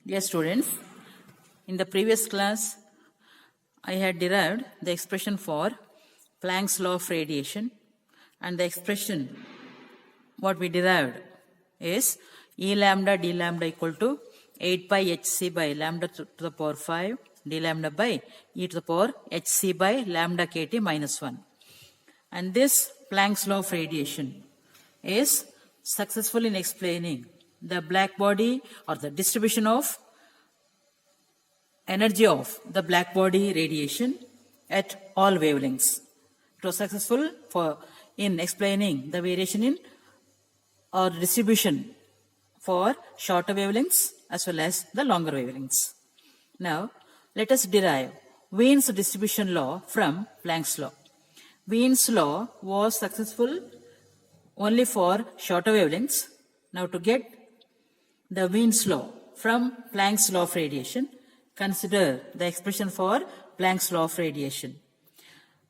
Dear students, in the previous class, I had derived the expression for Planck's law of radiation, and the expression what we derived is E lambda d lambda equal to 8 pi hc by lambda to the power 5 d lambda by e to the power hc by lambda kt minus 1. And this Planck's law of radiation is successful in explaining the black body or the distribution of energy of the black body radiation at all wavelengths. It was successful in explaining the variation in or distribution for shorter wavelengths as well as the longer wavelengths. Now, let us derive Wien's distribution law from Planck's law. Wien's law was successful only for shorter wavelengths. Now, to get the Wien's law from Planck's law of radiation, consider the expression for Planck's law of radiation.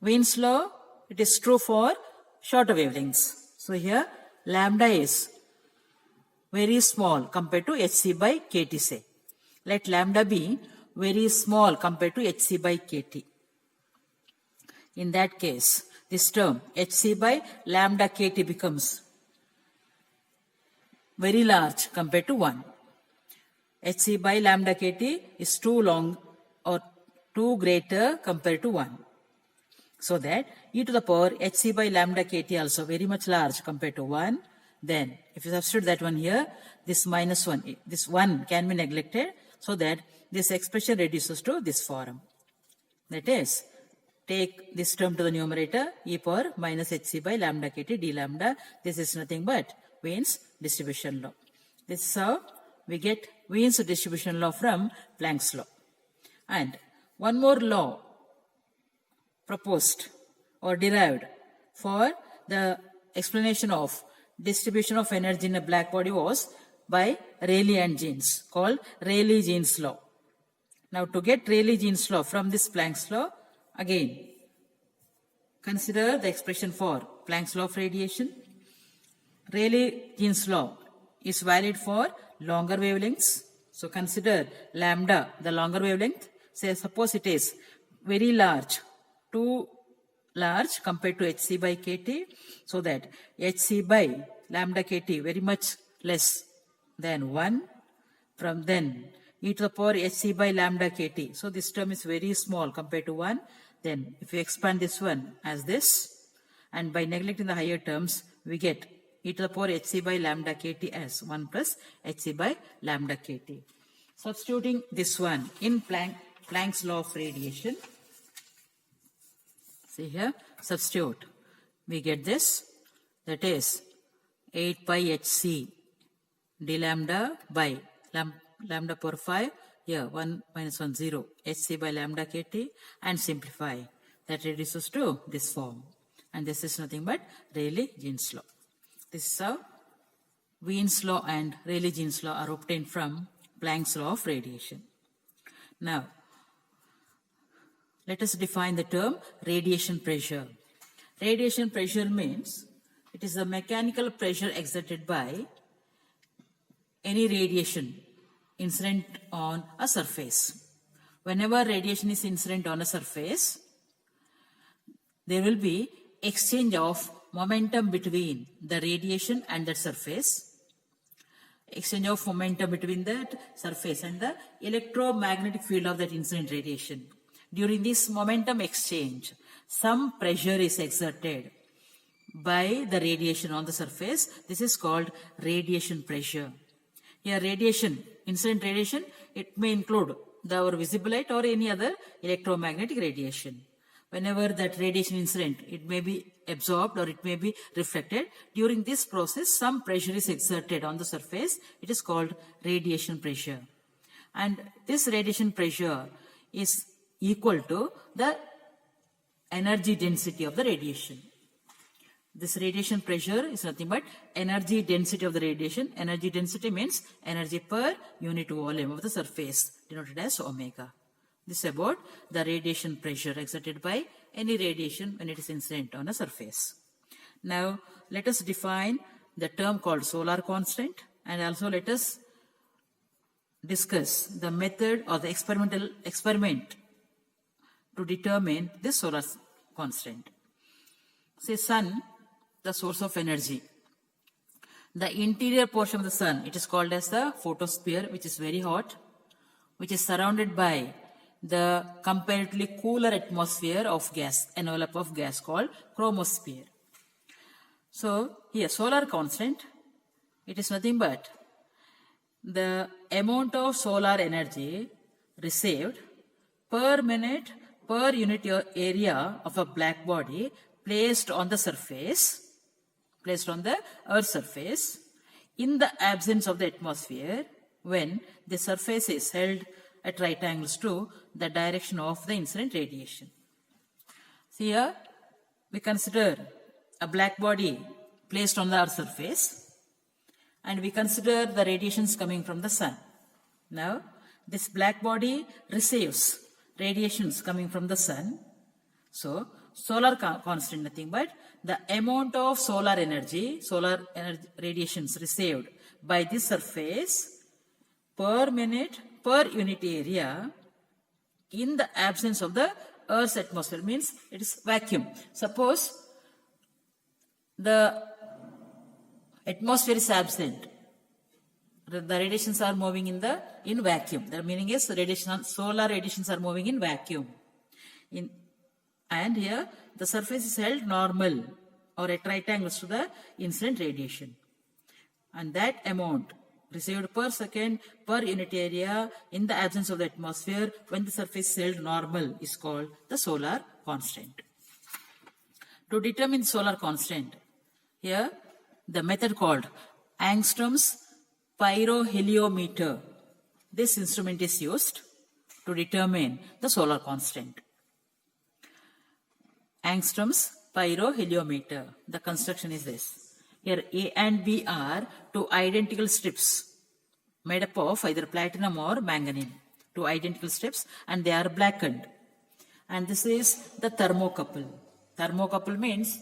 Wien's law, it is true for shorter wavelengths. So here lambda is very small compared to hc by kt, say. Let lambda be very small compared to hc by kt. In that case, this term hc by lambda kt becomes very large compared to 1. hc by lambda kt is too long or too greater compared to 1. So that e to the power hc by lambda kt also very much large compared to 1. Then if you substitute that one here, this minus 1, this 1 can be neglected, so that this expression reduces to this form. That is, take this term to the numerator, e power minus hc by lambda kt d lambda. This is nothing but Wien's distribution law. This is how we get Wien's distribution law from Planck's law. And one more law proposed or derived for the explanation of distribution of energy in a black body was by Rayleigh and Jeans, called Rayleigh-Jeans law. Now, to get Rayleigh-Jeans law from this Planck's law, again, consider the expression for Planck's law of radiation. Rayleigh-Jeans law is valid for longer wavelengths. So, consider lambda, the longer wavelength. Say, suppose it is very large, too large compared to hc by kt, so that hc by lambda kt very much less than 1. From then e to the power hc by lambda kt. So this term is very small compared to 1. Then if we expand this one as this, and by neglecting the higher terms, we get e to the power hc by lambda kt as 1 plus hc by lambda kt. Substituting this one in Planck's law of radiation, see here, substitute. We get this, that is 8 pi hc d lambda by lambda power 5, here 1 minus 1, 0, hc by lambda kt, and simplify. That reduces to this form. And this is nothing but Rayleigh-Jeans law. This is how Wien's law and Rayleigh-Jeans law are obtained from Planck's law of radiation. Now, let us define the term radiation pressure. Radiation pressure means it is the mechanical pressure exerted by any radiation incident on a surface. Whenever radiation is incident on a surface, there will be exchange of momentum between the radiation and that surface, exchange of momentum between that surface and the electromagnetic field of that incident radiation. During this momentum exchange, some pressure is exerted by the radiation on the surface. This is called radiation pressure. Here radiation, incident radiation, it may include our visible light or any other electromagnetic radiation. Whenever that radiation incident, it may be absorbed or it may be reflected. During this process, some pressure is exerted on the surface. It is called radiation pressure. And this radiation pressure is equal to the energy density of the radiation. This radiation pressure is nothing but energy density of the radiation. Energy density means energy per unit volume of the surface, denoted as omega. This is about the radiation pressure exerted by any radiation when it is incident on a surface. Now, let us define the term called solar constant, and also let us discuss the method or the experiment to determine the solar constant. Say sun, the source of energy. The interior portion of the sun, it is called as the photosphere, which is very hot, which is surrounded by the comparatively cooler atmosphere of gas, envelope of gas called chromosphere. So here solar constant, it is nothing but the amount of solar energy received per minute per unit area of a black body placed on the surface, placed on the Earth's surface in the absence of the atmosphere when the surface is held at right angles to the direction of the incident radiation. So here we consider a black body placed on the Earth's surface and we consider the radiations coming from the sun. Now this black body receives radiations coming from the sun. So solar constant nothing but the amount of solar energy radiations received by this surface per minute per unit area in the absence of the Earth's atmosphere, means it is vacuum. Suppose the atmosphere is absent, the radiations are moving in vacuum. The meaning is solar radiations are moving in vacuum. And here the surface is held normal or at right angles to the incident radiation. And that amount received per second per unit area in the absence of the atmosphere when the surface is held normal is called the solar constant. To determine solar constant, here the method called Angstrom's pyroheliometer. This instrument is used to determine the solar constant. Angstrom's pyroheliometer. The construction is this. Here A and B are two identical strips made up of either platinum or manganese. Two identical strips and they are blackened. And this is the thermocouple. Thermocouple means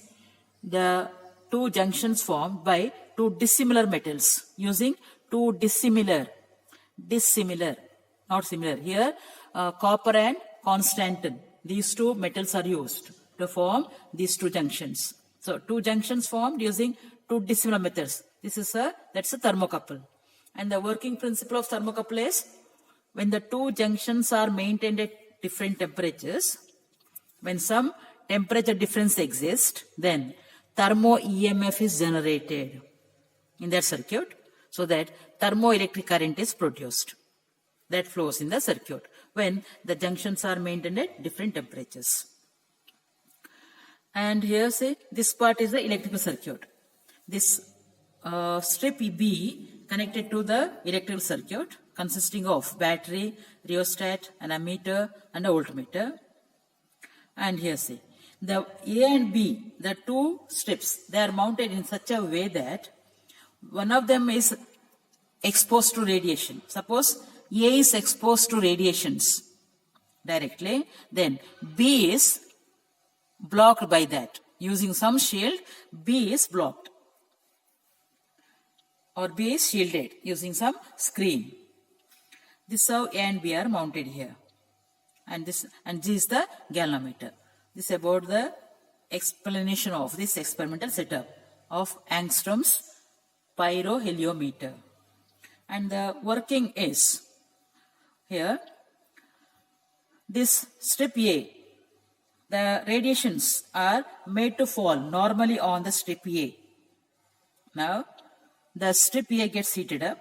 the two junctions formed by two dissimilar metals using two dissimilar, not similar. Here copper and constantan. These two metals are used to form these two junctions. So two junctions formed using two dissimilar methods. That's a thermocouple. And the working principle of thermocouple is when the two junctions are maintained at different temperatures, when some temperature difference exists, then thermo EMF is generated in that circuit so that thermoelectric current is produced. That flows in the circuit when the junctions are maintained at different temperatures. And here say this part is the electrical circuit. This strip B connected to the electrical circuit consisting of battery, rheostat, an ammeter and a voltmeter. And here say the A and B, the two strips, they are mounted in such a way that one of them is exposed to radiation. Suppose A is exposed to radiations directly, then B is blocked by that. Using some shield, B is blocked. Or B is shielded using some screen. This is how A and B are mounted here. And this is the galvanometer. This is about the explanation of this experimental setup of Angstrom's pyroheliometer. And the working is here, this strip A, the radiations are made to fall normally on the strip A. Now, the strip A gets heated up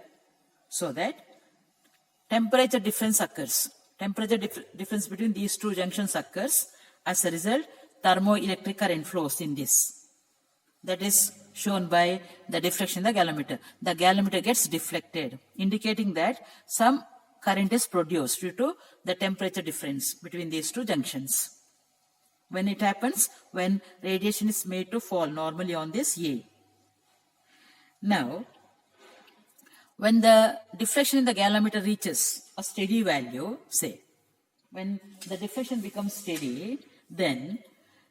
so that temperature difference occurs. Temperature difference between these two junctions occurs. As a result, thermoelectric current flows in this. That is shown by the deflection in the galvanometer. The galvanometer gets deflected, indicating that some current is produced due to the temperature difference between these two junctions. When it happens, when radiation is made to fall normally on this A. Now, when the deflection in the galvanometer reaches a steady value, say, when the deflection becomes steady, then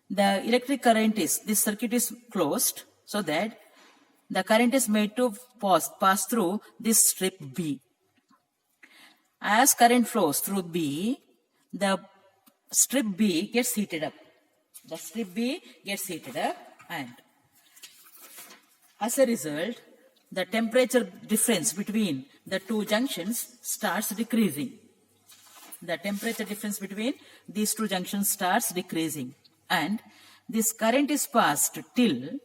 the electric current is, this circuit is closed so that the current is made to pass through this strip B. As current flows through B, the strip B gets heated up. The strip B gets heated up, and as a result, the temperature difference between the two junctions starts decreasing. The temperature difference between these two junctions starts decreasing, and this current is passed till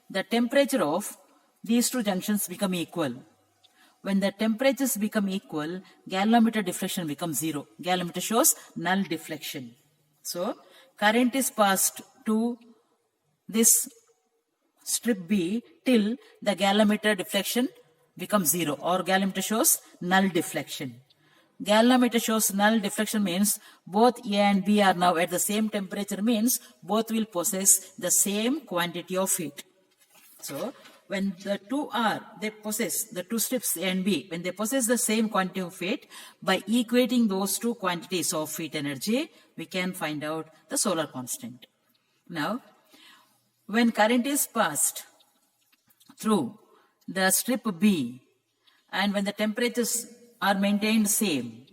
the temperature of these two junctions become equal. When the temperatures become equal, galvanometer deflection becomes zero. Galvanometer shows null deflection. So, current is passed to this strip B till the galvanometer deflection becomes zero, or galvanometer shows null deflection. Galvanometer shows null deflection means both A and B are now at the same temperature, means both will possess the same quantity of heat. So, when the two strips A and B, when they possess the same quantity of heat, by equating those two quantities of heat energy, we can find out the solar constant. Now, when current is passed through the strip B, and when the temperatures are maintained same,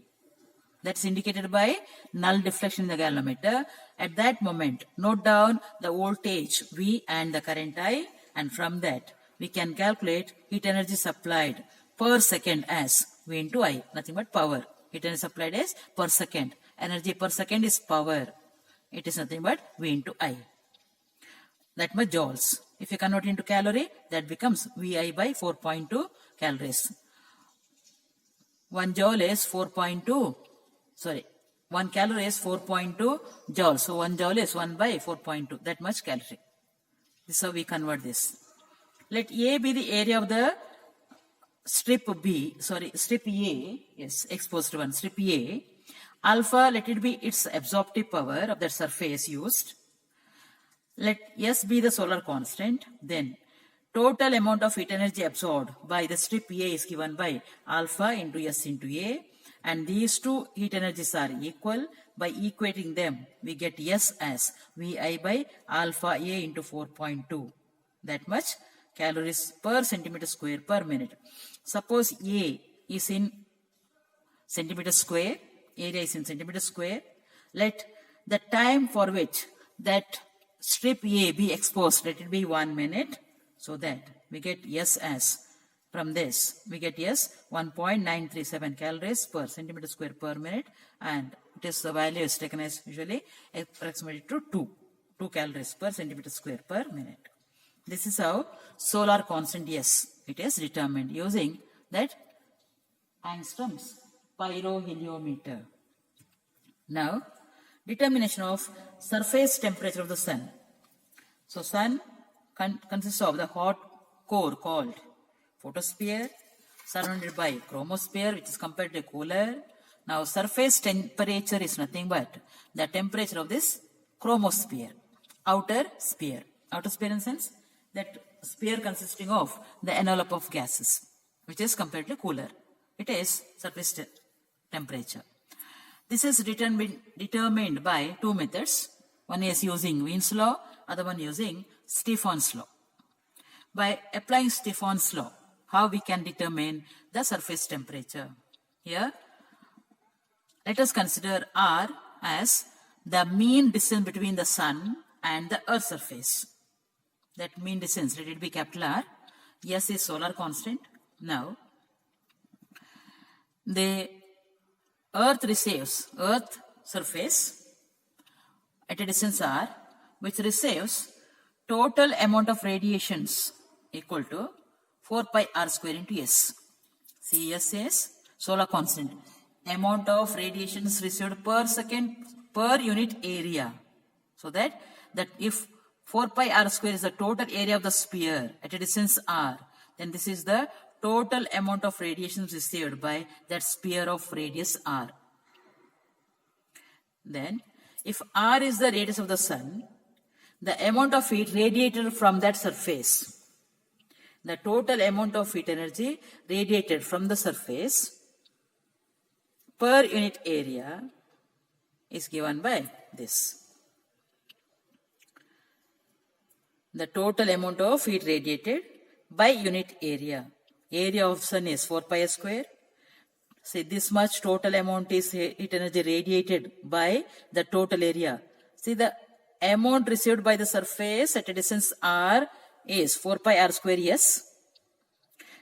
that's indicated by null deflection in the galvanometer, at that moment, note down the voltage V and the current I, and from that, we can calculate heat energy supplied per second as V into I, nothing but power. Heat energy supplied as per second. Energy per second is power. It is nothing but V into I. That much joules. If you convert into calorie, that becomes VI by 4.2 calories. 1 joule is 4.2, 1 calorie is 4.2 joules. So 1 joule is 1 by 4.2, that much calorie. This is how we convert this. Let A be the area of the strip A, yes, exposed one, strip A. Alpha, let it be its absorptive power of that surface used. Let S be the solar constant. Then total amount of heat energy absorbed by the strip A is given by alpha into S into A. And these two heat energies are equal. By equating them, we get S as VI by alpha A into 4.2. That much calories per centimeter square per minute. Suppose A is in centimeter square, area is in centimeter square. Let the time for which that strip A be exposed, let it be 1 minute, so that we get S as, from this, we get S 1.937 calories per centimeter square per minute, and it is the value is taken as usually approximately to 2 calories per centimeter square per minute. This is how solar constant S, it is determined using that Angstrom's pyroheliometer. Now, determination of surface temperature of the sun. So, sun consists of the hot core called photosphere, surrounded by chromosphere, which is comparatively cooler. Now, surface temperature is nothing but the temperature of this chromosphere, outer sphere. Outer sphere in the sense that sphere consisting of the envelope of gases, which is comparatively cooler. It is surface temperature. This is determined by two methods. One is using Wien's law, other one using Stephan's law. By applying Stephan's law, how we can determine the surface temperature? Here, let us consider R as the mean distance between the sun and the earth surface. That mean distance, let it be capital R. S is solar constant. Now, the earth surface at a distance R, which receives total amount of radiations equal to 4 pi R square into S. See, S is solar constant. Amount of radiations received per second per unit area. So that if 4 pi R square is the total area of the sphere at a distance R, then this is the total amount of radiations received by that sphere of radius R. Then, if R is the radius of the sun, the amount of heat radiated from that surface, the total amount of heat energy radiated from the surface per unit area is given by this. The total amount of heat radiated by unit area. Area of sun is 4 pi square. See, this much total amount is heat energy radiated by the total area. See, the amount received by the surface at a distance r is 4 pi r square s,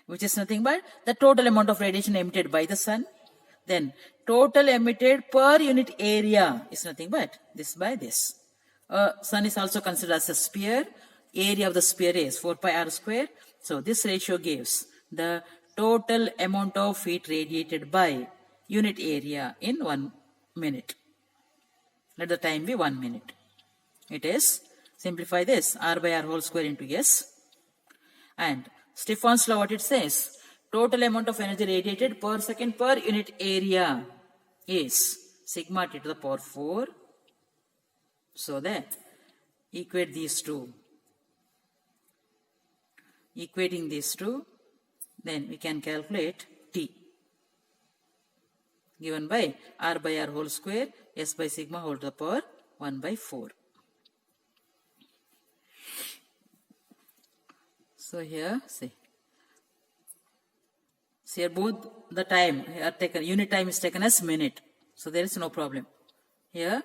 which is nothing but the total amount of radiation emitted by the sun. Then total emitted per unit area is nothing but this by this. Sun is also considered as a sphere. Area of the sphere is 4 pi r square. So this ratio gives the total amount of heat radiated by unit area in 1 minute. Let the time be 1 minute. It is, simplify this, r by r whole square into s. And Stefan's law, what it says, total amount of energy radiated per second per unit area is sigma t to the power 4. So that, equate these two. Equating these two, then we can calculate T given by r by r whole square s by sigma whole to the power 1 by 4. So here, see here both the time are taken, unit time is taken as minute. So there is no problem. Here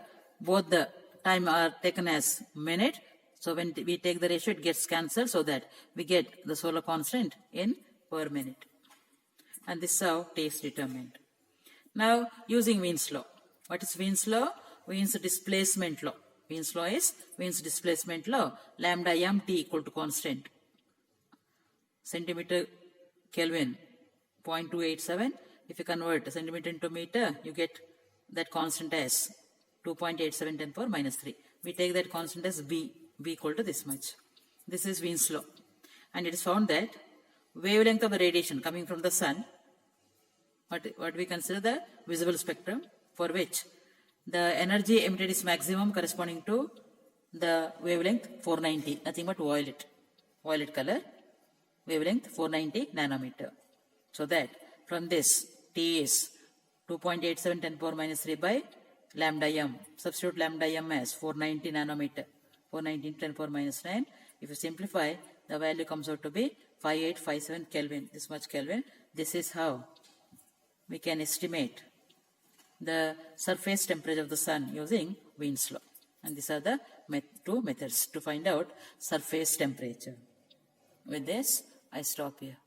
both the time are taken as minute. So when we take the ratio, it gets cancelled so that we get the solar constant in per minute. And this is how T is determined. Now using Wien's law. What is Wien's law? Wien's displacement law. Wien's law is Wien's displacement law. Lambda m T equal to constant. Centimeter Kelvin 0.287. If you convert centimeter into meter, you get that constant as 2.87 10 to the power minus 3. We take that constant as B equal to this much. This is Wien's law. And it is found that wavelength of the radiation coming from the sun, what we consider the visible spectrum, for which the energy emitted is maximum corresponding to the wavelength 490, nothing but violet color, wavelength 490 nanometer. So that from this T is 2.87 10 to the power minus 3 by lambda m. Substitute lambda m as 490 nanometer, 490 10 to the power minus 9. If you simplify, the value comes out to be 5857 Kelvin, this much Kelvin. This is how we can estimate the surface temperature of the sun using Wien's law. And these are the two methods to find out surface temperature. With this, I stop here.